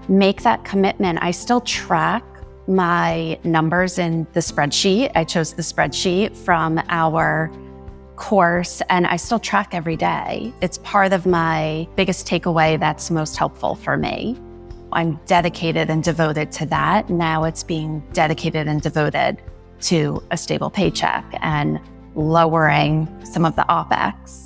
make that commitment. I still track my numbers in the spreadsheet. I chose the spreadsheet from our course and I still track every day. It's part of my biggest takeaway that's most helpful for me. I'm dedicated and devoted to that. Now it's being dedicated and devoted to a stable paycheck and lowering some of the OpEx.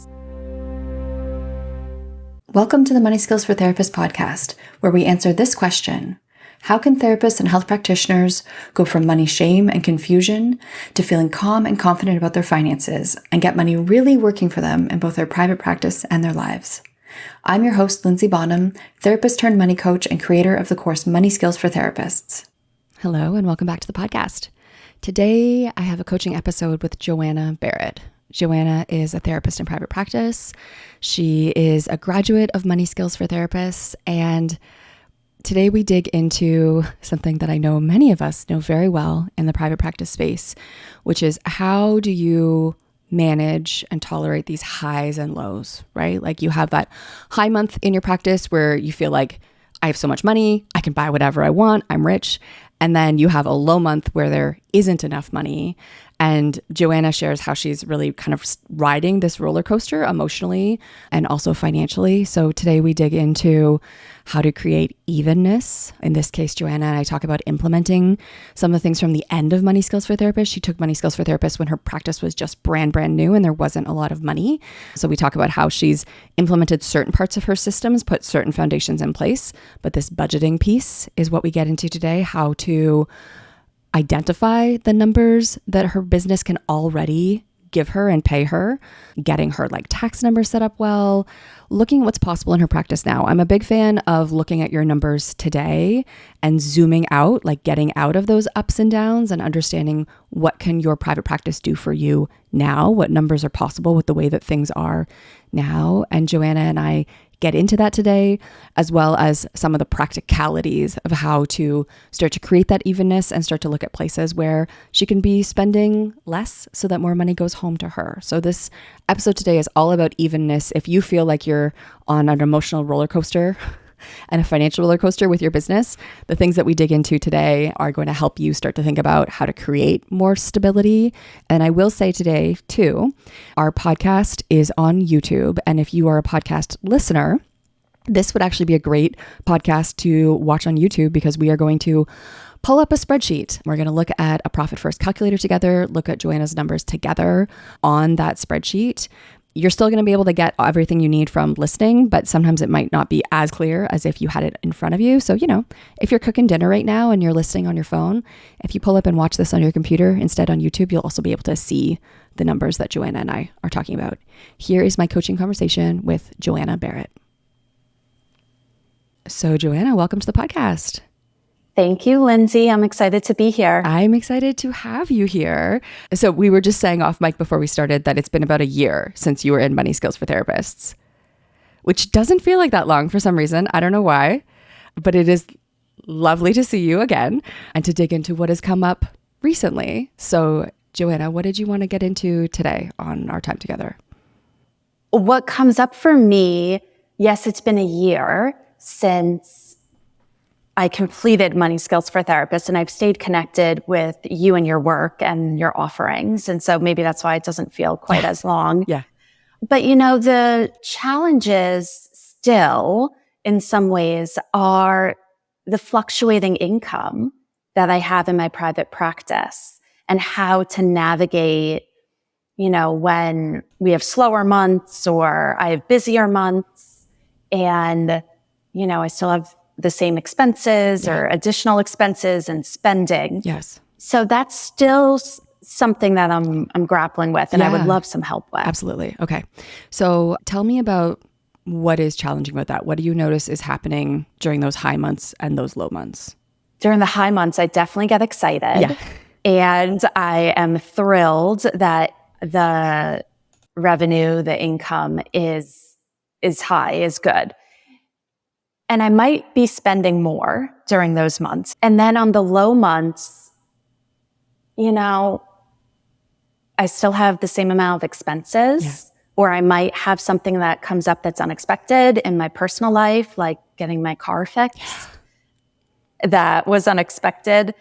Welcome to the Money Skills for Therapists podcast, where we answer this question: how can therapists and health practitioners go from money shame and confusion to feeling calm and confident about their finances and get money really working for them in both their private practice and their lives? I'm your host, Linzy Bonham, therapist turned money coach and creator of the course Money Skills for Therapists. Hello, and welcome back to the podcast. Today, I have a coaching episode with Joanna Barrett. Joanna is a therapist in private practice. She is a graduate of Money Skills for Therapists. And today we dig into something that I know many of us know very well in the private practice space, which is how do you manage and tolerate these highs and lows, right? Like you have that high month in your practice where you feel like I have so much money, I can buy whatever I want, I'm rich. And then you have a low month where there isn't enough money. And Joanna shares how she's really kind of riding this roller coaster emotionally and also financially. So today we dig into how to create evenness. In this case, Joanna and I talk about implementing some of the things from the end of Money Skills for Therapists. She took Money Skills for Therapists when her practice was just brand new and there wasn't a lot of money. So we talk about how she's implemented certain parts of her systems, put certain foundations in place. But this budgeting piece is what we get into today, how to identify the numbers that her business can already give her and pay her, getting her like tax numbers set up well, looking at what's possible in her practice now. I'm a big fan of looking at your numbers today and zooming out, like getting out of those ups and downs and understanding what can your private practice do for you now, what numbers are possible with the way that things are now. And Joanna and I get into that today, as well as some of the practicalities of how to start to create that evenness and start to look at places where she can be spending less so that more money goes home to her. So this episode today is all about evenness. If you feel like you're on an emotional roller coaster and a financial roller coaster with your business, the things that we dig into today are going to help you start to think about how to create more stability. And I will say today too, our podcast is on YouTube. And if you are a podcast listener, this would actually be a great podcast to watch on YouTube because we are going to pull up a spreadsheet. We're going to look at a profit first calculator together, look at Joanna's numbers together on that spreadsheet. You're still going to be able to get everything you need from listening, but sometimes it might not be as clear as if you had it in front of you. So, if you're cooking dinner right now and you're listening on your phone, if you pull up and watch this on your computer instead on YouTube, you'll also be able to see the numbers that Joanna and I are talking about. Here is my coaching conversation with Joanna Barrett. So, Joanna, welcome to the podcast. Thank you, Linzy. I'm excited to be here. I'm excited to have you here. So we were just saying off mic before we started that it's been about a year since you were in Money Skills for Therapists, which doesn't feel like that long for some reason. I don't know why, but it is lovely to see you again and to dig into what has come up recently. So Joanna, what did you want to get into today on our time together? What comes up for me, yes, it's been a year since I completed Money Skills for Therapists, and I've stayed connected with you and your work and your offerings. And so maybe that's why it doesn't feel quite as long. Yeah. But, the challenges still in some ways are the fluctuating income that I have in my private practice and how to navigate, when we have slower months or I have busier months and, I still have the same expenses or additional expenses and spending. Yes. So that's still something that I'm grappling with and I would love some help with. Absolutely. Okay. So tell me about what is challenging about that. What do you notice is happening during those high months and those low months? During the high months, I definitely get excited. Yeah. And I am thrilled that the revenue, the income is high, is good. And I might be spending more during those months. And then on the low months, I still have the same amount of expenses, or I might have something that comes up that's unexpected in my personal life, like getting my car fixed. that was unexpected.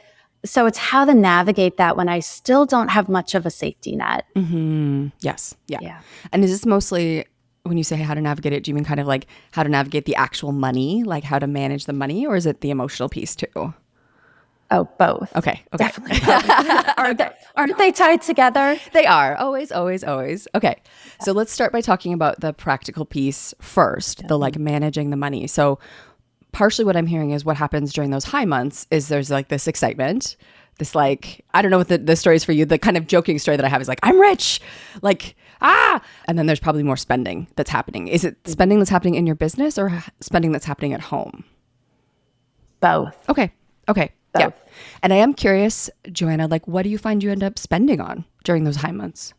So it's how to navigate that when I still don't have much of a safety net. Mm-hmm. Yes. Yeah. And is this mostly, when you say how to navigate it, do you mean kind of like how to navigate the actual money, like how to manage the money, or is it the emotional piece too? Oh, both. Okay. Definitely both. Aren't they tied together? They are. Always. Okay. So let's start by talking about the practical piece first, the like managing the money. So partially what I'm hearing is what happens during those high months is there's like this excitement, this like, I don't know what the story is for you. The kind of joking story that I have is like, I'm rich, like, and then there's probably more spending that's happening. Is it spending that's happening in your business or spending that's happening at home? Both. Okay. Yeah. And I am curious, Joanna, like what do you find you end up spending on during those high months?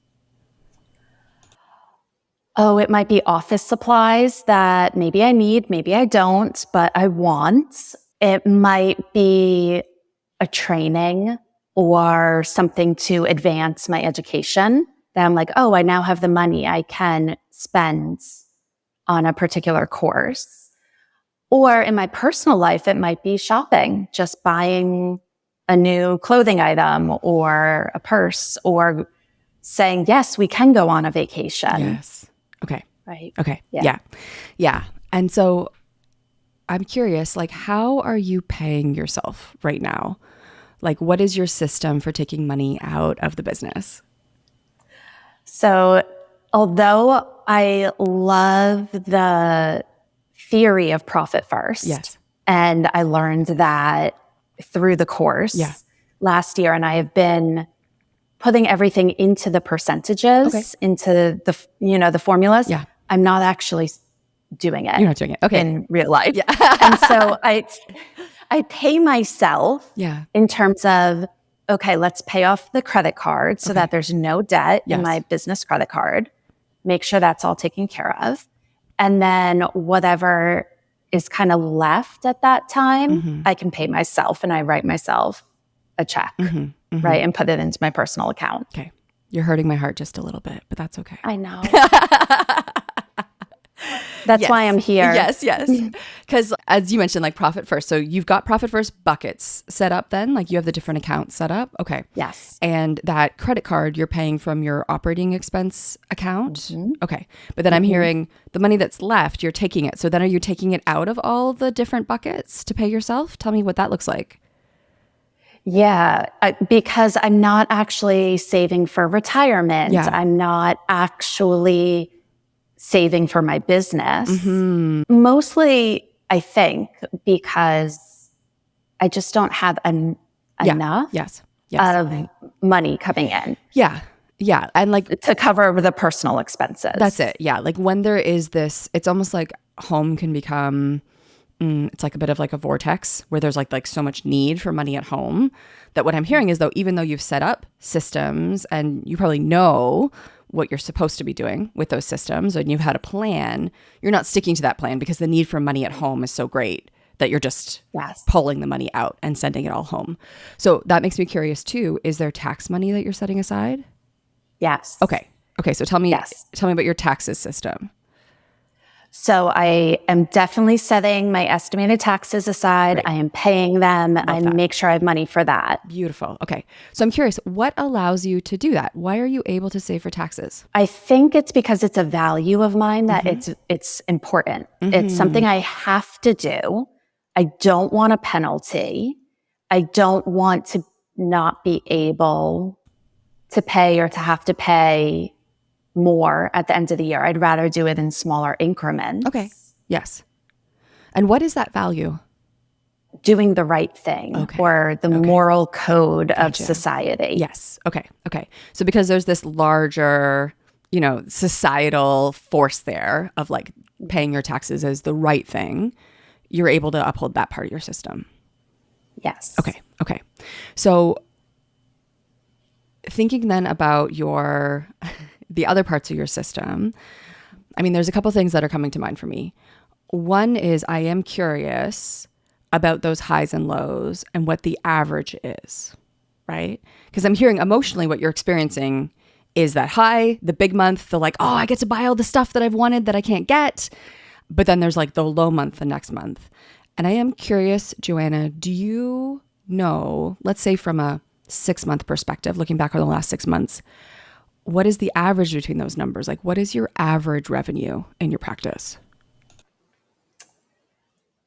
Oh, it might be office supplies that maybe I need, maybe I don't, but I want. It might be a training or something to advance my education that I'm like, oh, I now have the money I can spend on a particular course. Or in my personal life, it might be shopping, just buying a new clothing item or a purse or saying, yes, we can go on a vacation. Yes. Okay. Right. Okay. Yeah. And so I'm curious, like, how are you paying yourself right now? Like, what is your system for taking money out of the business? So although I love the theory of profit first, yes, and I learned that through the course last year, and I have been putting everything into the percentages, into the formulas. Yeah. I'm not actually doing it. You're not doing it. Okay. In real life. Yeah. And so I pay myself in terms of, okay, let's pay off the credit card so that there's no debt in my business credit card. Make sure that's all taken care of. And then whatever is kind of left at that time, I can pay myself and I write myself a check, right? And put it into my personal account. Okay. You're hurting my heart just a little bit, but that's okay. I know. That's why I'm here. Yes. Because as you mentioned, like profit first. So you've got profit first buckets set up then? Like you have the different accounts set up? Okay. Yes. And that credit card you're paying from your operating expense account? Okay. But then I'm hearing the money that's left, you're taking it. So then are you taking it out of all the different buckets to pay yourself? Tell me what that looks like. Yeah, because I'm not actually saving for retirement. Yeah. I'm not actually saving for my business. Mostly, I think, because I just don't have enough of money coming in. Yeah. And like to cover the personal expenses. That's it. Yeah. Like when there is this, it's almost like home can become, it's like a bit of like a vortex where there's like so much need for money at home that what I'm hearing is though, even though you've set up systems and you probably know what you're supposed to be doing with those systems and you've had a plan, you're not sticking to that plan because the need for money at home is so great that you're just pulling the money out and sending it all home. So that makes me curious too. Is there tax money that you're setting aside? Yes. Okay. So tell me about your taxes system. So I am definitely setting my estimated taxes aside. Right. I am paying them. I make sure I have money for that. Beautiful. Okay. So I'm curious, what allows you to do that? Why are you able to save for taxes? I think it's because it's a value of mine that it's important. It's something I have to do. I don't want a penalty. I don't want to not be able to pay or to have to pay more at the end of the year. I'd rather do it in smaller increments. Okay. Yes. And what is that value? Doing the right thing or the moral code of society. Yes. Okay. So because there's this larger, societal force there of like paying your taxes as the right thing, you're able to uphold that part of your system. Yes. Okay. So thinking then about the other parts of your system, I mean, there's a couple things that are coming to mind for me. One is I am curious about those highs and lows and what the average is, right? Because I'm hearing emotionally what you're experiencing is that high, the big month, the like, oh, I get to buy all the stuff that I've wanted that I can't get. But then there's like the low month the next month. And I am curious, Joanna, do you know, let's say from a 6-month perspective, looking back on the last 6 months, what is the average between those numbers? Like, what is your average revenue in your practice?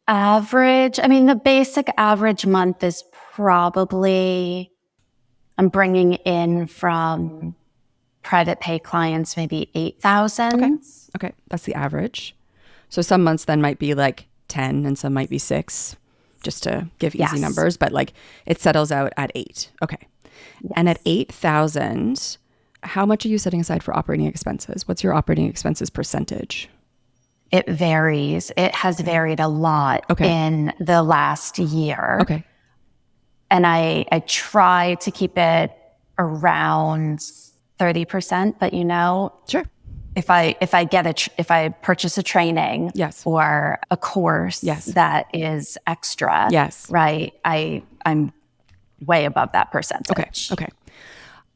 Average, I mean, the basic average month is probably, I'm bringing in from private pay clients, maybe 8,000. Okay. That's the average. So some months then might be like 10 and some might be 6, just to give easy numbers, but like it settles out at 8. Okay. Yes. And at 8,000, how much are you setting aside for operating expenses? What's your operating expenses percentage? It varies. It has varied a lot in the last year. Okay. And I try to keep it around 30%, but Sure. if I purchase a training or a course that is extra, right, I'm way above that percentage. Okay.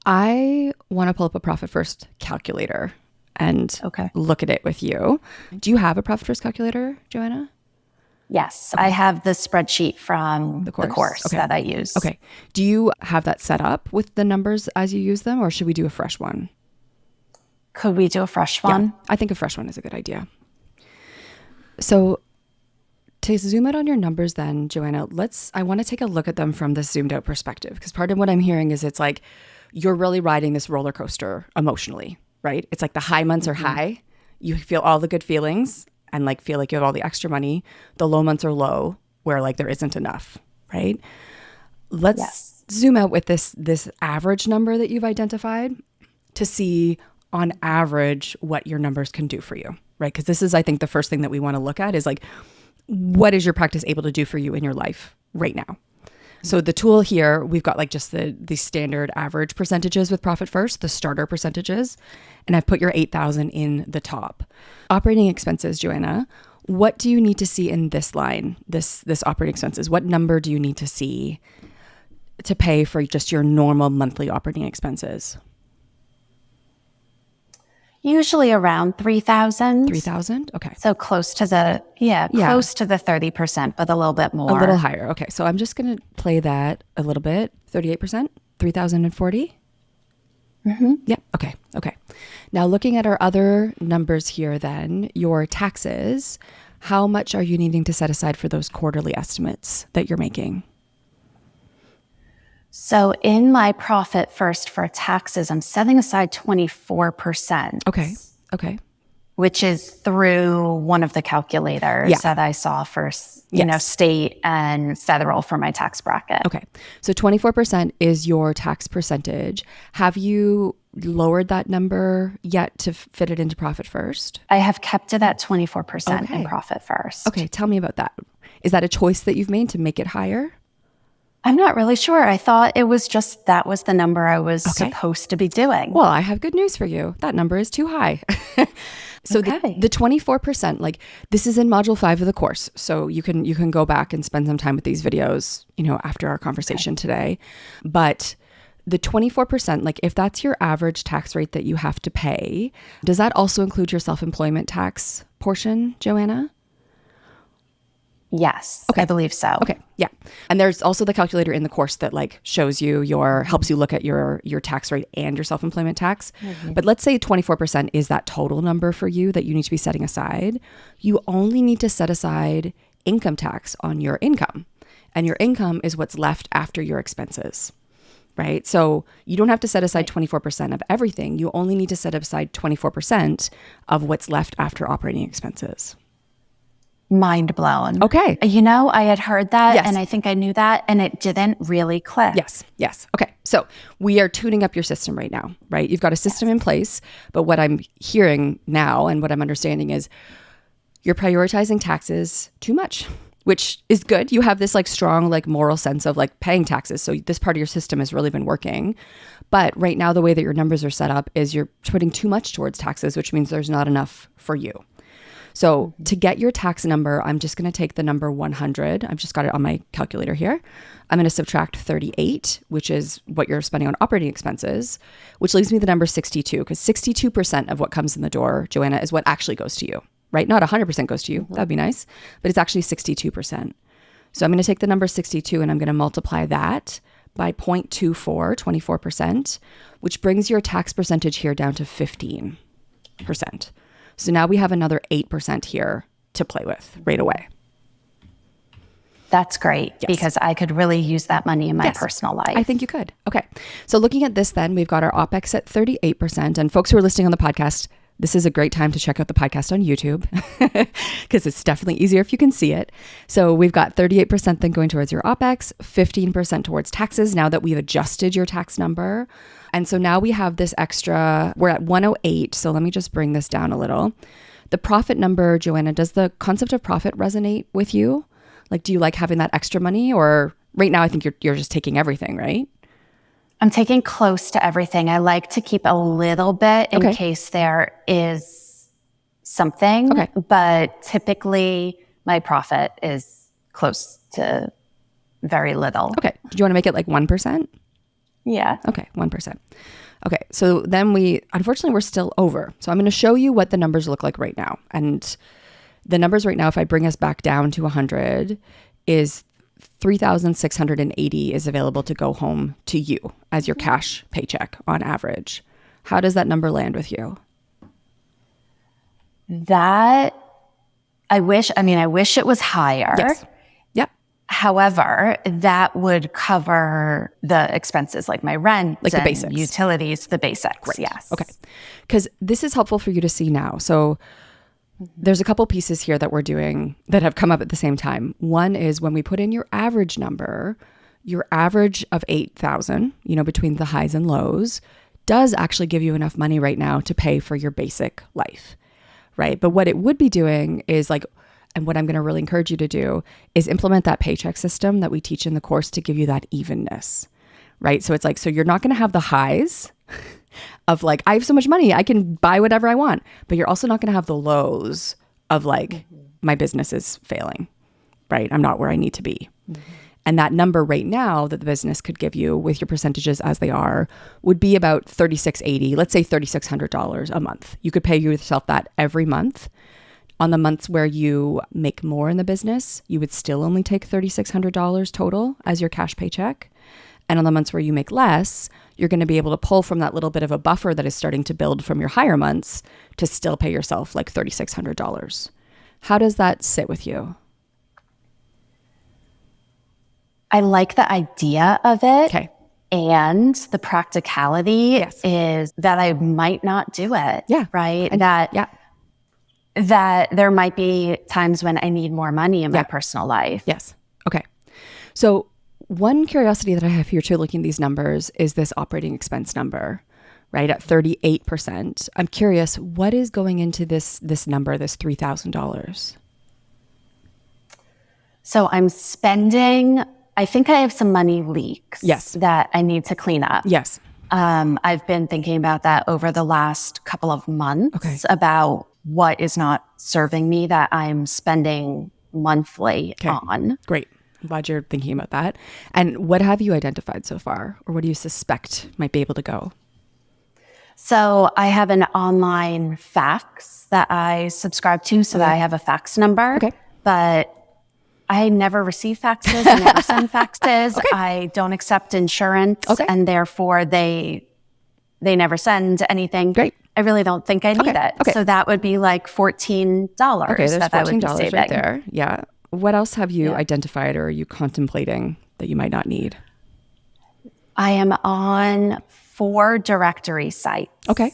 I want to pull up a Profit First calculator and look at it with you. Do you have a Profit First calculator, Joanna? Yes, I have the spreadsheet from the course that I use. Okay. Do you have that set up with the numbers as you use them, or should we do a fresh one? Could we do a fresh one? Yeah, I think a fresh one is a good idea. So to zoom out on your numbers then, Joanna, I want to take a look at them from this zoomed out perspective, because part of what I'm hearing is it's like you're really riding this roller coaster emotionally, right? It's like the high months are high. You feel all the good feelings and like feel like you have all the extra money. The low months are low where like there isn't enough, right? Let's zoom out with this average number that you've identified to see on average what your numbers can do for you, right? Because this is, I think, the first thing that we want to look at is like, what is your practice able to do for you in your life right now? So the tool here, we've got like just the standard average percentages with Profit First, the starter percentages, and I've put your 8,000 in the top. Operating expenses, Joanna, what do you need to see in this line, this operating expenses? What number do you need to see to pay for just your normal monthly operating expenses? Usually around 3,000. 3,000? Okay. So close to the 30%, but a little bit more. A little higher. Okay. So I'm just going to play that a little bit. 38%, 3,040. Yep. Okay. Now looking at our other numbers here then, your taxes, how much are you needing to set aside for those quarterly estimates that you're making? So in my Profit First for taxes, I'm setting aside 24%. Okay. Which is through one of the calculators that I saw for, state and federal for my tax bracket. Okay. So 24% is your tax percentage. Have you lowered that number yet to fit it into Profit First? I have kept it at 24% in Profit First. Okay. Tell me about that. Is that a choice that you've made to make it higher? I'm not really sure. I thought it was just that was the number I was supposed to be doing. Well, I have good news for you. That number is too high. So the 24%, like this is in module 5 of the course. So you can go back and spend some time with these videos, after our conversation today. But the 24%, like if that's your average tax rate that you have to pay, does that also include your self-employment tax portion, Joanna? Yes, I believe so. Okay, yeah. And there's also the calculator in the course that like shows you helps you look at your tax rate and your self-employment tax. But let's say 24% is that total number for you that you need to be setting aside. You only need to set aside income tax on your income. And your income is what's left after your expenses, right? So you don't have to set aside 24% of everything. You only need to set aside 24% of what's left after operating expenses. Mind blown. Okay. I had heard that and I think I knew that and it didn't really click. Yes. Okay. So we are tuning up your system right now, right? You've got a system in place, but what I'm hearing now and what I'm understanding is you're prioritizing taxes too much, which is good. You have this like strong like moral sense of like paying taxes. So this part of your system has really been working. But right now, the way that your numbers are set up is you're putting too much towards taxes, which means there's not enough for you. So to get your tax number, I'm just going to take the number 100. I've just got it on my calculator here. I'm going to subtract 38, which is what you're spending on operating expenses, which leaves me the number 62, because 62% of what comes in the door, Joanna, is what actually goes to you, right? Not 100% goes to you. That'd be nice. But it's actually 62%. So I'm going to take the number 62 and I'm going to multiply that by 0.24, 24%, which brings your tax percentage here down to 15%. So now we have another 8% here to play with right away. That's great because I could really use that money in my personal life. I think you could. Okay. So looking at this then, we've got our OPEX at 38%. And folks who are listening on the podcast, this is a great time to check out the podcast on YouTube because it's definitely easier if you can see it. So we've got 38% then going towards your OPEX, 15% towards taxes now that we've adjusted your tax number. And so now we have this extra, we're at 108. So let me just bring this down a little. The profit number, Joanna, does the concept of profit resonate with you? Like, do you like having that extra money, or right now I think you're just taking everything, right? I'm taking close to everything. I like to keep a little bit in case there is something, but typically my profit is close to very little. Okay. Do you want to make it like 1%? Yeah. Okay, 1%. Okay, so then unfortunately, we're still over. So I'm going to show you what the numbers look like right now. And the numbers right now, if I bring us back down to 100, is 3,680 is available to go home to you as your cash paycheck on average. How does that number land with you? I wish it was higher. Yes. Yep. However, that would cover the expenses like my rent, like the and basics, utilities, the basics. Great. Yes. Okay. Because this is helpful for you to see now. So there's a couple pieces here that we're doing that have come up at the same time. One is when we put in your average number, your average of 8,000, between the highs and lows, does actually give you enough money right now to pay for your basic life, right? But what it would be doing is and what I'm going to really encourage you to do is implement that paycheck system that we teach in the course to give you that evenness, right? So it's so you're not going to have the highs of I have so much money, I can buy whatever I want. But you're also not going to have the lows of my business is failing, right? I'm not where I need to be. And that number right now that the business could give you with your percentages as they are would be about $3,680, let's say $3,600 a month. You could pay yourself that every month. On the months where you make more in the business, you would still only take $3,600 total as your cash paycheck. And on the months where you make less, you're going to be able to pull from that little bit of a buffer that is starting to build from your higher months to still pay yourself $3,600. How does that sit with you? I like the idea of it. Okay. And the practicality is that I might not do it. Yeah. Right? That there might be times when I need more money in my personal life. Yes. Okay. So one curiosity that I have here too, looking at these numbers, is this operating expense number, right? At 38%. I'm curious, what is going into this number, this $3,000? So I'm spending, I think I have some money leaks that I need to clean up. Yes. I've been thinking about that over the last couple of months about what is not serving me that I'm spending monthly on. Great. I'm glad you're thinking about that. And what have you identified so far? Or what do you suspect might be able to go? So I have an online fax that I subscribe to so that I have a fax number. Okay. But I never receive faxes. I never send faxes. I don't accept insurance. And therefore they never send anything. Great. I really don't think I need it. So that would be $14 there's that I would be saving. right there. Yeah. What else have you identified or are you contemplating that you might not need? I am on 4 directory sites. Okay.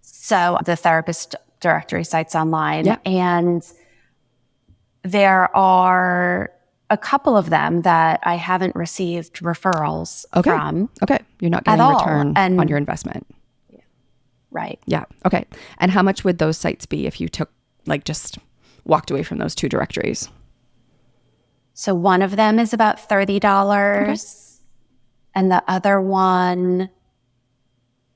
So the therapist directory sites online. And there are a couple of them that I haven't received referrals from. Okay. You're not getting a return on your investment. Right. Yeah. Okay. And how much would those sites be if you took just walked away from those 2 directories? So one of them is about $30 and the other one,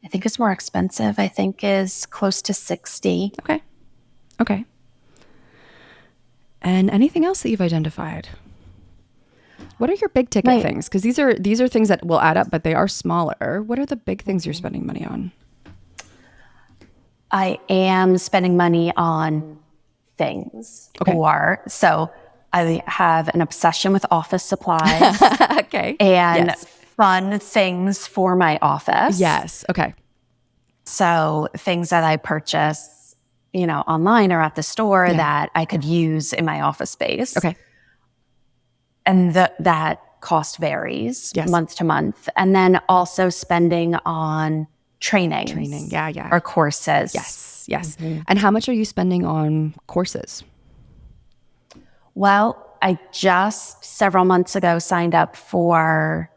I think is more expensive. I think is close to $60. Okay. And anything else that you've identified? What are your big ticket things? Because these are things that will add up, but they are smaller. What are the big things you're spending money on? I am spending money on things. Okay. Or so I have an obsession with office supplies Okay. and Yes. fun things for my office. Yes. Okay. So things that I purchase, online or at the store that I could use in my office space. Okay. And that cost varies month to month. And then also spending on trainings. Yeah. Or courses. Yes. And how much are you spending on courses? Well, I just several months ago signed up for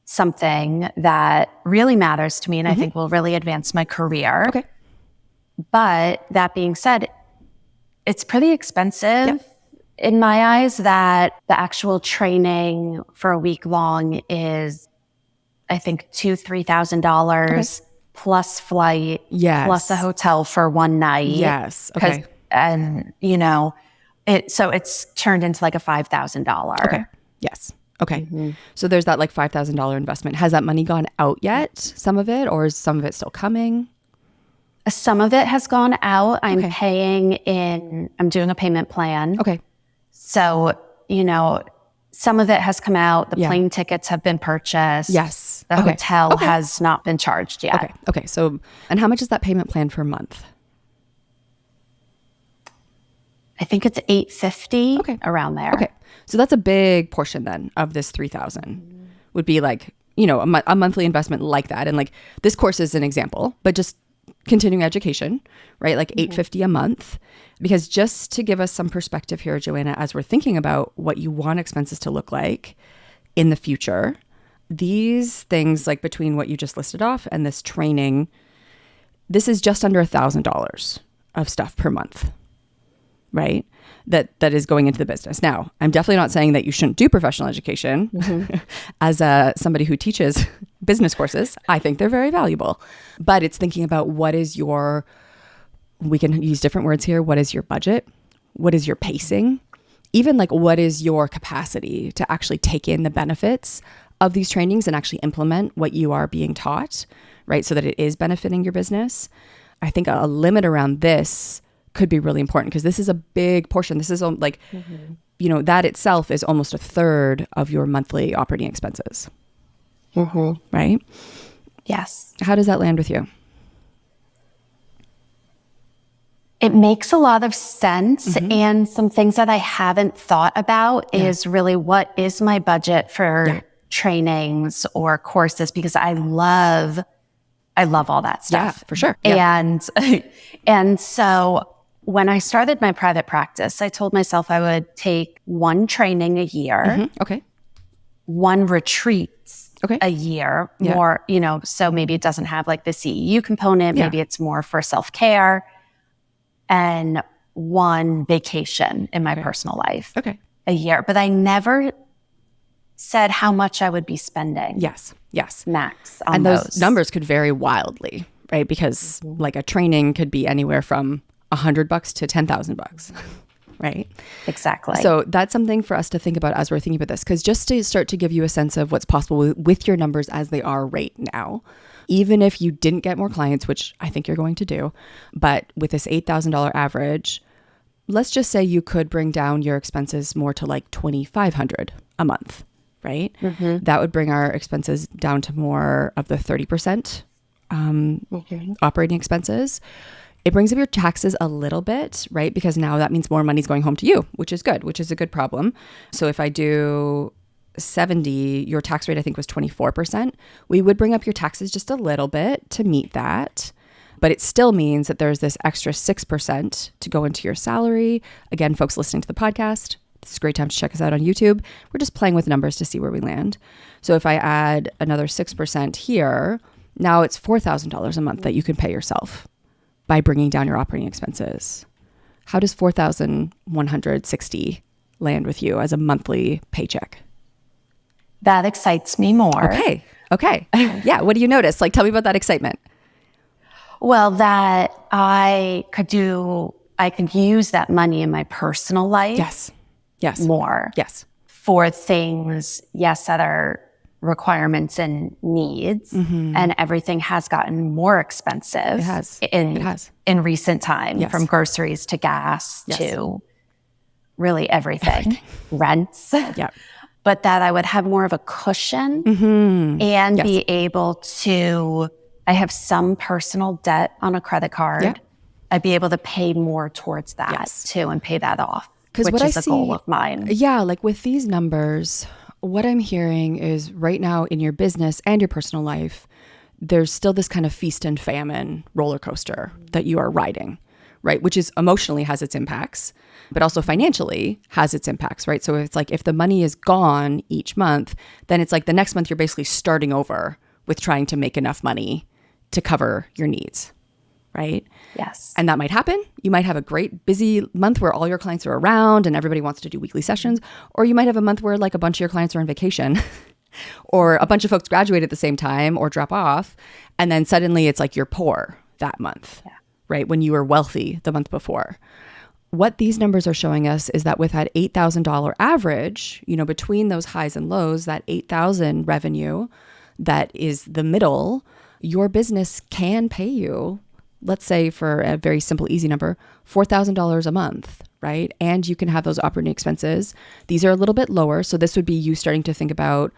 something that really matters to me and I think will really advance my career. Okay. But that being said, it's pretty expensive in my eyes that the actual training for a week long is, I think, $2,000-$3,000 plus flight, plus a hotel for one night. Yes. Okay. And, so it's turned into like a $5,000. Okay. Yes. Okay. So there's that like $5,000 investment. Has that money gone out yet? Some of it, or is some of it still coming? Some of it has gone out. I'm I'm doing a payment plan. Okay. So, some of it has come out. The plane tickets have been purchased. Yes. The hotel has not been charged yet. Okay. So, and how much is that payment plan per month? I think it's $850 around there. Okay. So that's a big portion then of this $3,000 would be like, a monthly investment like that. And like this course is an example, but just continuing education, right? Like $850 a month. Because just to give us some perspective here, Joanna, as we're thinking about what you want expenses to look like in the future, these things like between what you just listed off and this training, this is just under $1,000 of stuff per month, right? That is going into the business. Now, I'm definitely not saying that you shouldn't do professional education. As somebody who teaches business courses, I think they're very valuable. But it's thinking about we can use different words here. What is your budget? What is your pacing? Even like what is your capacity to actually take in the benefits of these trainings and actually implement what you are being taught, right? So that it is benefiting your business. I think a limit around this could be really important because this is a big portion. This is like, that itself is almost a third of your monthly operating expenses, right? Yes. How does that land with you? It makes a lot of sense. And some things that I haven't thought about is really what is my budget for trainings or courses, because I love all that stuff. Yeah, for sure. And so when I started my private practice, I told myself I would take one training a year, one retreat a year, more, so maybe it doesn't have like the CEU component, maybe it's more for self-care, and one vacation in my personal life a year. But I never said how much I would be spending. Yes. Max on and those numbers could vary wildly, right? Because like a training could be anywhere from $100 to $10,000, right? Exactly. So that's something for us to think about as we're thinking about this, because just to start to give you a sense of what's possible with your numbers as they are right now, even if you didn't get more clients, which I think you're going to do, but with this $8,000 average, let's just say you could bring down your expenses more to like $2,500 a month, right? That would bring our expenses down to more of the 30% operating expenses. It brings up your taxes a little bit, right? Because now that means more money's going home to you, which is good, which is a good problem. So if I do 70, your tax rate I think was 24%. We would bring up your taxes just a little bit to meet that. But it still means that there's this extra 6% to go into your salary. Again, folks listening to the podcast, this is a great time to check us out on YouTube. We're just playing with numbers to see where we land. So if I add another 6% here, now it's $4,000 a month that you can pay yourself by bringing down your operating expenses. How does $4,160 land with you as a monthly paycheck? That excites me more. Okay. Yeah. What do you notice? Like, tell me about that excitement. Well, that I could use that money in my personal life. Yes. More. Yes. For things, that are requirements and needs, and everything has gotten more expensive. It has. It has. In recent time, Yes. from groceries to gas Yes. to really everything. Rents. Yeah. But that I would have more of a cushion and Yes. be able to, I have some personal debt on a credit card. Yeah. I'd be able to pay more towards that Yes. too and pay that off, Because which is a goal of mine. Yeah, like with these numbers, what I'm hearing is right now in your business and your personal life, there's still this kind of feast and famine roller coaster that you are riding, right? Which is emotionally has its impacts, but also financially has its impacts, right? So it's like if the money is gone each month, then it's like the next month you're basically starting over with trying to make enough money to cover your needs, right? Yes. And that might happen. You might have a great busy month where all your clients are around and everybody wants to do weekly sessions. Or you might have a month where like a bunch of your clients are on vacation or a bunch of folks graduate at the same time or drop off. And then suddenly it's like you're poor that month, right? When you were wealthy the month before. What these numbers are showing us is that with that $8,000 average, you know, between those highs and lows, that $8,000 revenue that is the middle, your business can pay you, let's say for a very simple, easy number, $4,000 a month, right? And you can have those operating expenses. These are a little bit lower. So this would be you starting to think about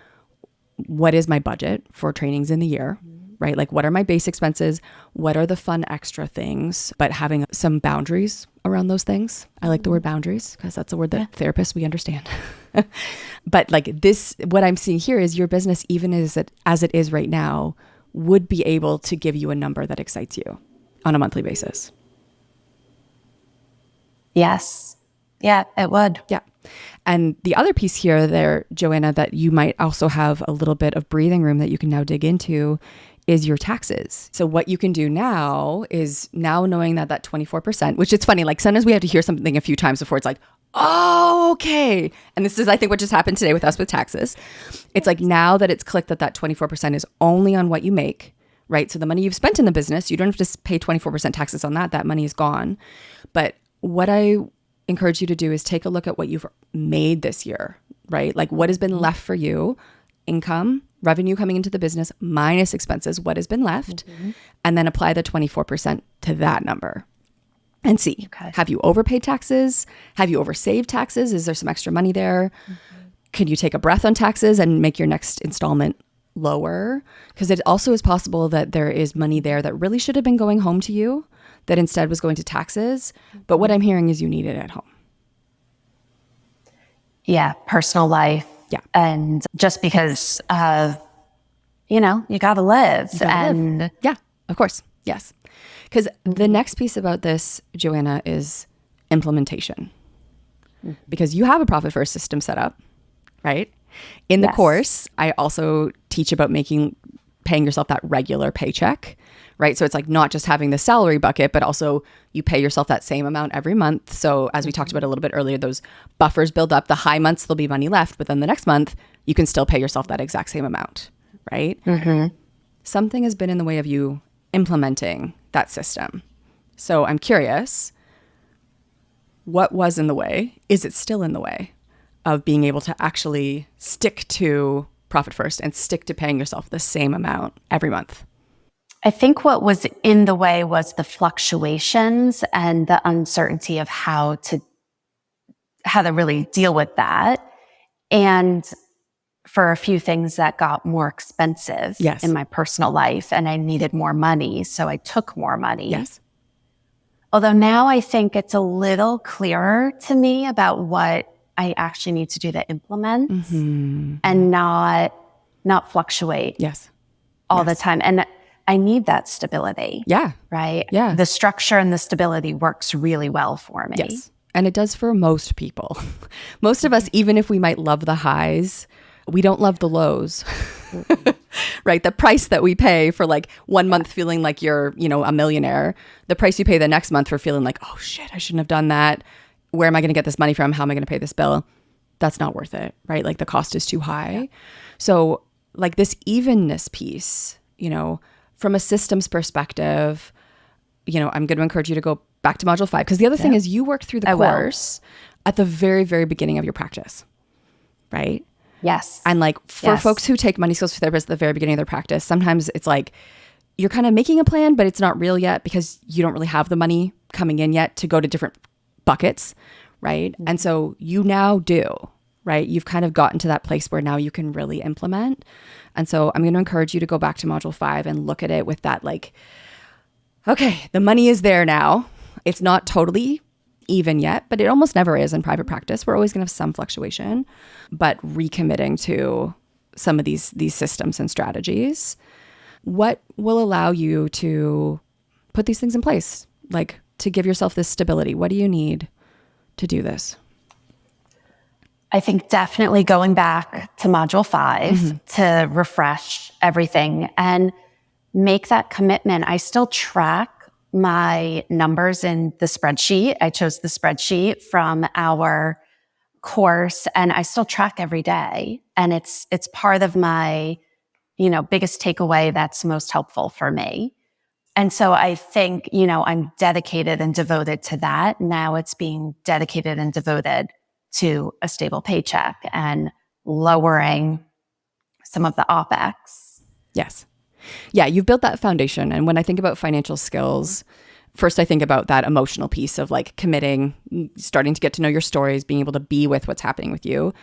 what is my budget for trainings in the year, right? Like what are my base expenses? What are the fun extra things? But having some boundaries around those things. I like the word boundaries because that's a word that therapists, we understand. But like this, what I'm seeing here is your business, even as it is right now, would be able to give you a number that excites you on a monthly basis. Yes. Yeah, it would. Yeah. And the other piece here there, Joanna, that you might also have a little bit of breathing room that you can now dig into is your taxes. So what you can do now is now knowing that 24%, which it's funny, like sometimes we have to hear something a few times before it's like, oh, okay. And this is, I think, what just happened today with us with taxes. It's like now that it's clicked that 24% is only on what you make, right? So the money you've spent in the business, you don't have to pay 24% taxes on that. That money is gone. But what I encourage you to do is take a look at what you've made this year, right? Like what has been left for you, income, revenue coming into the business minus expenses, what has been left, and then apply the 24% to that number and see, have you overpaid taxes? Have you oversaved taxes? Is there some extra money there? Can you take a breath on taxes and make your next installment lower? Because it also is possible that there is money there that really should have been going home to you that instead was going to taxes. But what I'm hearing is you need it at home. Yeah, personal life. Yeah. And just because you got to live. Yeah, of course. Yes. Because the next piece about this, Joanna, is implementation. Because you have a profit first system set up, right? In the course, I also teach about paying yourself that regular paycheck, right? So it's like not just having the salary bucket, but also you pay yourself that same amount every month. So as we talked about a little bit earlier, those buffers build up. The high months, there'll be money left, but then the next month, you can still pay yourself that exact same amount, right? Something has been in the way of you implementing that system. So I'm curious, what was in the way? Is it still in the way of being able to actually stick to profit first and stick to paying yourself the same amount every month? I think what was in the way was the fluctuations and the uncertainty of how to really deal with that. And for a few things that got more expensive in my personal life and I needed more money. So I took more money. Yes. Although now I think it's a little clearer to me about what I actually need to do to implement and not fluctuate all the time. And I need that stability. Yeah. Right? Yeah. The structure and the stability works really well for me. Yes. And it does for most people. Most of us, even if we might love the highs, we don't love the lows, right? The price that we pay for like 1 month feeling like you're, a millionaire, the price you pay the next month for feeling like, oh shit, I shouldn't have done that. Where am I going to get this money from? How am I going to pay this bill? That's not worth it, right? Like the cost is too high. So like this evenness piece, from a systems perspective, I'm going to encourage you to go back to module 5. Because the other thing is you worked through the course at the very, very beginning of your practice, right? Yes. And like for folks who take money skills for therapists at the very beginning of their practice, sometimes it's like you're kind of making a plan, but it's not real yet because you don't really have the money coming in yet to go to different buckets, right? And so you now do, right? You've kind of gotten to that place where now you can really implement. And so I'm going to encourage you to go back to module 5 and look at it with that like, okay, the money is there now. It's not totally even yet, but it almost never is in private practice. We're always going to have some fluctuation, but recommitting to some of these systems and strategies. What will allow you to put these things in place? Like to give yourself this stability? What do you need to do this? I think definitely going back to module 5 to refresh everything and make that commitment. I still track my numbers in the spreadsheet. I chose the spreadsheet from our course and I still track every day. And it's part of my, biggest takeaway that's most helpful for me. And so I think, I'm dedicated and devoted to that. Now it's being dedicated and devoted to a stable paycheck and lowering some of the OpEx. Yes. Yeah, you've built that foundation. And when I think about financial skills, first I think about that emotional piece of like committing, starting to get to know your stories, being able to be with what's happening with you.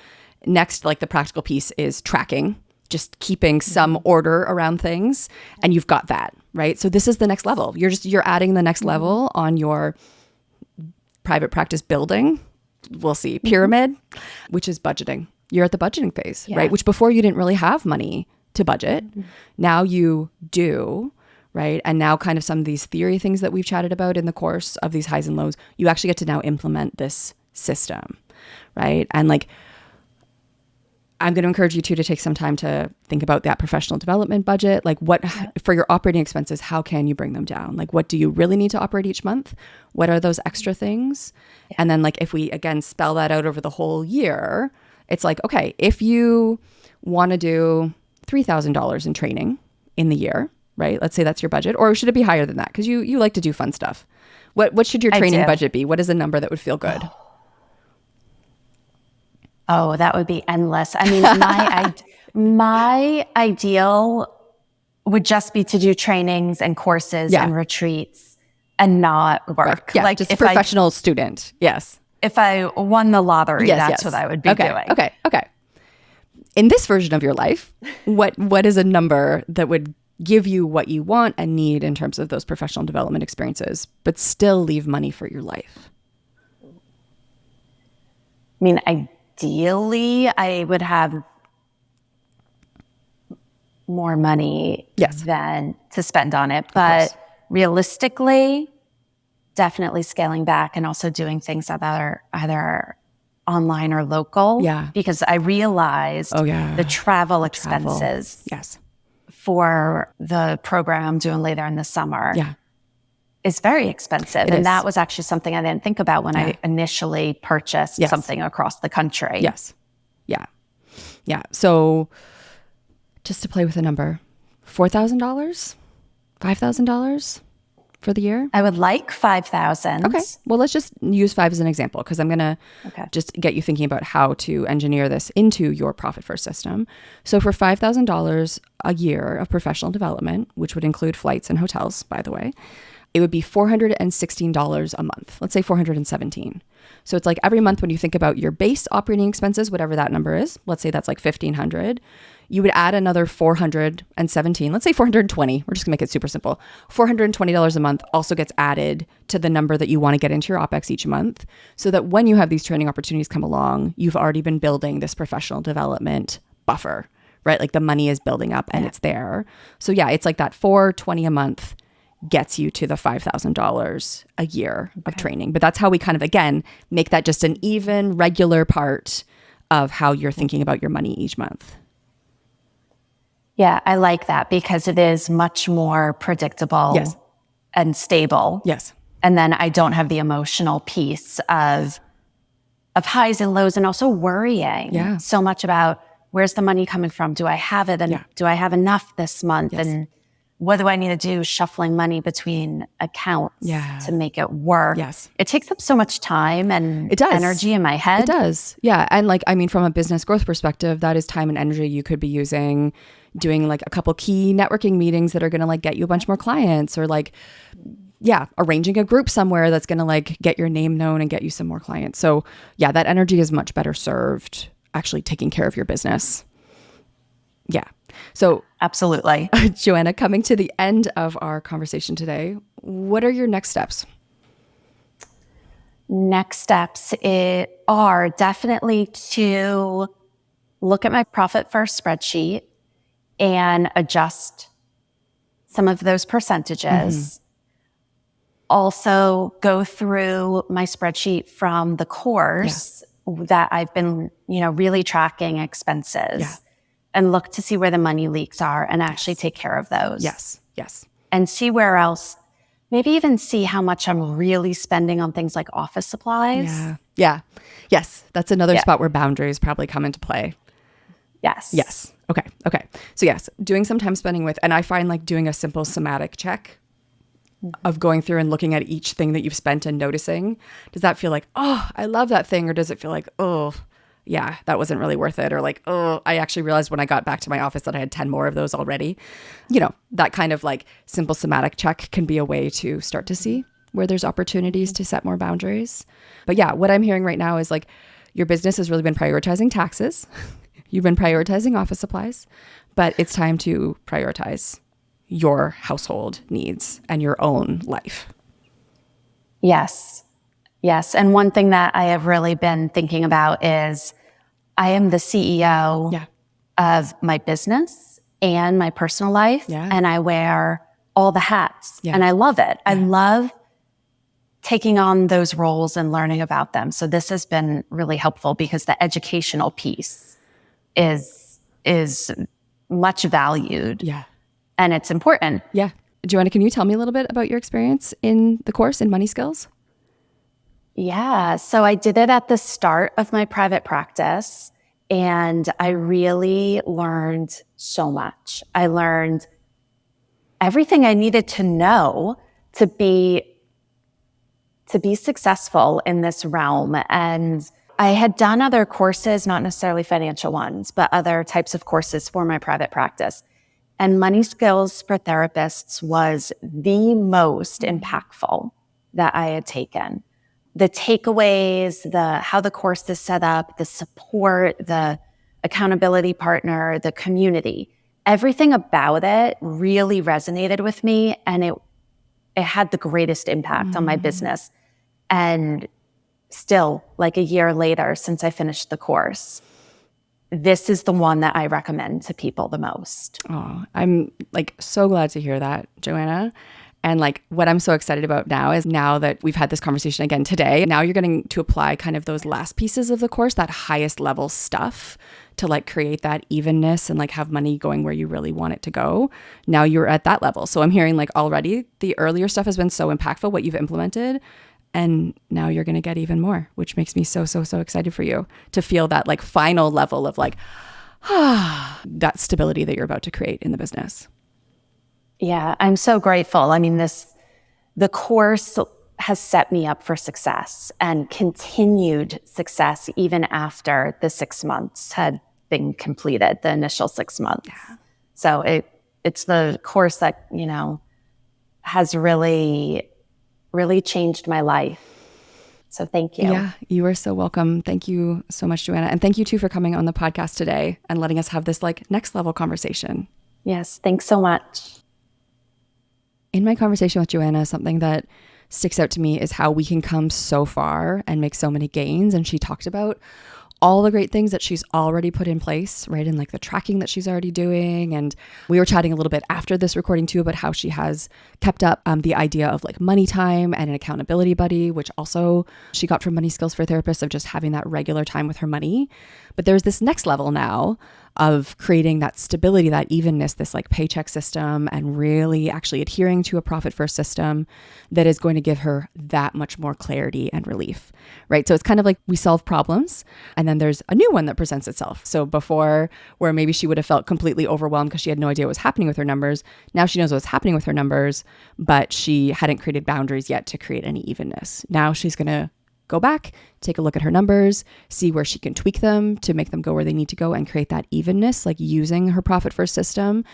Next, like the practical piece is tracking, just keeping some order around things. And you've got that, right? So this is the next level. You're adding the next level on your private practice building. We'll see, pyramid, which is budgeting. You're at the budgeting phase, right? Which before you didn't really have money to budget. Now you do, right? And now kind of some of these theory things that we've chatted about in the course of these highs and lows, you actually get to now implement this system, right? And like, I'm going to encourage you to take some time to think about that professional development budget. Like what, for your operating expenses, how can you bring them down? Like what do you really need to operate each month? What are those extra things? And then like, if we, again, spell that out over the whole year, it's like, okay, if you want to do $3,000 in training in the year, right? Let's say that's your budget, or should it be higher than that? Because you like to do fun stuff. What should your training budget be? What is a number that would feel good? Oh, that would be endless. I mean, my ideal would just be to do trainings and courses and retreats and not work. Right. Yeah, like just if professional student. Yes. If I won the lottery, that's what I would be doing. Okay. In this version of your life, what is a number that would give you what you want and need in terms of those professional development experiences, but still leave money for your life? I mean, ideally, I would have more money than to spend on it. But realistically, definitely scaling back and also doing things that are either online or local. Yeah. Because I realized the travel expenses for the program I'm doing later in the summer is very expensive. And that was actually something I didn't think about when I initially purchased something across the country. Yes. Yeah. Yeah. So just to play with a number, $4,000, $5,000 for the year? I would like 5,000. Okay. Well, let's just use 5 as an example because I'm going to just get you thinking about how to engineer this into your profit first system. So for $5,000 a year of professional development, which would include flights and hotels, by the way, it would be $416 a month. Let's say $417. So it's like every month when you think about your base operating expenses, whatever that number is, let's say that's like $1,500, you would add another $417, let's say $420. We're just gonna make it super simple. $420 a month also gets added to the number that you want to get into your OpEx each month so that when you have these training opportunities come along, you've already been building this professional development buffer, right? Like the money is building up and it's there. So it's like that $420 a month gets you to the $5,000 a year of training. But that's how we kind of, again, make that just an even regular part of how you're thinking about your money each month. Yeah, I like that because it is much more predictable and stable. Yes. And then I don't have the emotional piece of highs and lows and also worrying so much about where's the money coming from? Do I have it? And do I have enough this month? And what do I need to do shuffling money between accounts to make it work? Yes. It takes up so much time and It does. energy in my head. It does. Yeah. And like, I mean, from a business growth perspective, that is time and energy you could be using doing like a couple key networking meetings that are going to like get you a bunch more clients, or like, yeah, arranging a group somewhere that's going to like get your name known and get you some more clients. So yeah, that energy is much better served actually taking care of your business. Yeah. So absolutely. Joanna, coming to the end of our conversation today, what are your next steps? Next steps are definitely to look at my profit first spreadsheet and adjust some of those percentages. Also go through my spreadsheet from the course that I've been, really tracking expenses and look to see where the money leaks are and actually take care of those. Yes. And see where else, maybe even see how much I'm really spending on things like office supplies. Yeah. Yes. That's another spot where boundaries probably come into play. Yes. Okay. So yes, doing some time spending with, and I find like doing a simple somatic check of going through and looking at each thing that you've spent and noticing, does that feel like, oh, I love that thing? Or does it feel like, oh, yeah, that wasn't really worth it? Or like, oh, I actually realized when I got back to my office that I had 10 more of those already. That kind of like simple somatic check can be a way to start to see where there's opportunities to set more boundaries. But yeah, what I'm hearing right now is like your business has really been prioritizing taxes. You've been prioritizing office supplies, but it's time to prioritize your household needs and your own life. Yes. And one thing that I have really been thinking about is I am the CEO of my business and my personal life, and I wear all the hats, and I love it. I love taking on those roles and learning about them. So this has been really helpful because the educational piece is much valued. Yeah. And it's important. Yeah. Joanna, can you tell me a little bit about your experience in the course in money skills? Yeah. So I did it at the start of my private practice, and I really learned so much. I learned everything I needed to know to be successful in this realm. And I had done other courses, not necessarily financial ones, but other types of courses for my private practice. And Money Skills for Therapists was the most impactful that I had taken. The takeaways, how the course is set up, the support, the accountability partner, the community, everything about it really resonated with me, and it had the greatest impact on my business. And still, like a year later, since I finished the course, this is the one that I recommend to people the most. Oh, I'm like so glad to hear that, Joanna. And like what I'm so excited about now is now that we've had this conversation again today, now you're getting to apply kind of those last pieces of the course, that highest level stuff to like create that evenness and like have money going where you really want it to go. Now you're at that level. So I'm hearing like already the earlier stuff has been so impactful, what you've implemented. And now you're going to get even more, which makes me so excited for you to feel that like final level of like, that stability that you're about to create in the business. Yeah, I'm so grateful. I mean, the course has set me up for success and continued success even after the 6 months had been completed, the initial 6 months. Yeah. So it's the course that, has really changed my life. So thank you. Yeah, you are so welcome. Thank you so much, Joanna. And thank you too for coming on the podcast today and letting us have this like next level conversation. Yes, thanks so much. In my conversation with Joanna, something that sticks out to me is how we can come so far and make so many gains. And she talked about all the great things that she's already put in place, right? And like the tracking that she's already doing. And we were chatting a little bit after this recording too about how she has kept up the idea of like money time and an accountability buddy, which also she got from Money Skills for Therapists, of just having that regular time with her money. But there's this next level now of creating that stability, that evenness, this like paycheck system, and really actually adhering to a profit first system that is going to give her that much more clarity and relief, right? So it's kind of like we solve problems and then there's a new one that presents itself. So before, where maybe she would have felt completely overwhelmed because she had no idea what was happening with her numbers, now she knows what's happening with her numbers, but she hadn't created boundaries yet to create any evenness. Now she's going to go back, take a look at her numbers, see where she can tweak them to make them go where they need to go and create that evenness, like using her profit first system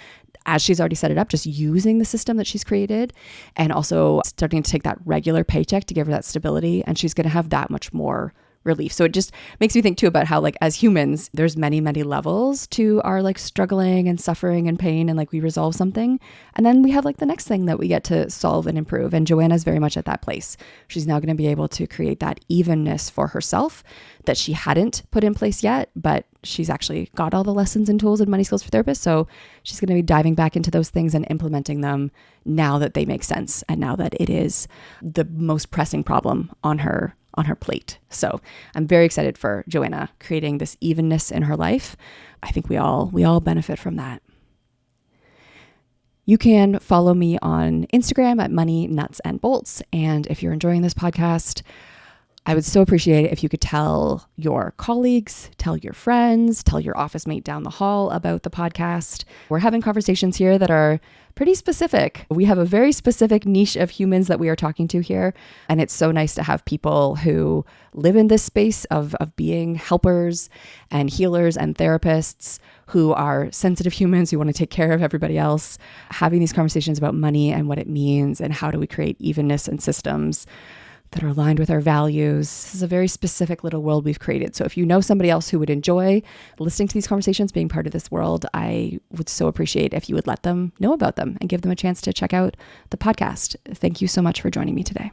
as she's already set it up, just using the system that she's created, and also starting to take that regular paycheck to give her that stability. And she's going to have that much more relief. So it just makes me think too about how like as humans, there's many, many levels to our like struggling and suffering and pain, and like we resolve something. And then we have like the next thing that we get to solve and improve. And Joanna's very much at that place. She's now going to be able to create that evenness for herself that she hadn't put in place yet, but she's actually got all the lessons and tools and money skills for therapists. So she's going to be diving back into those things and implementing them now that they make sense. And now that it is the most pressing problem on her plate. So I'm very excited for Joanna creating this evenness in her life. I think we all benefit from that. You can follow me on Instagram at Money Nuts and Bolts. And if you're enjoying this podcast, I would so appreciate it if you could tell your colleagues, tell your friends, tell your office mate down the hall about the podcast. We're having conversations here that are pretty specific. We have a very specific niche of humans that we are talking to here. And it's so nice to have people who live in this space of being helpers and healers and therapists who are sensitive humans who want to take care of everybody else, having these conversations about money and what it means and how do we create evenness and systems that are aligned with our values. This is a very specific little world we've created. So if you know somebody else who would enjoy listening to these conversations, being part of this world, I would so appreciate if you would let them know about them and give them a chance to check out the podcast. Thank you so much for joining me today.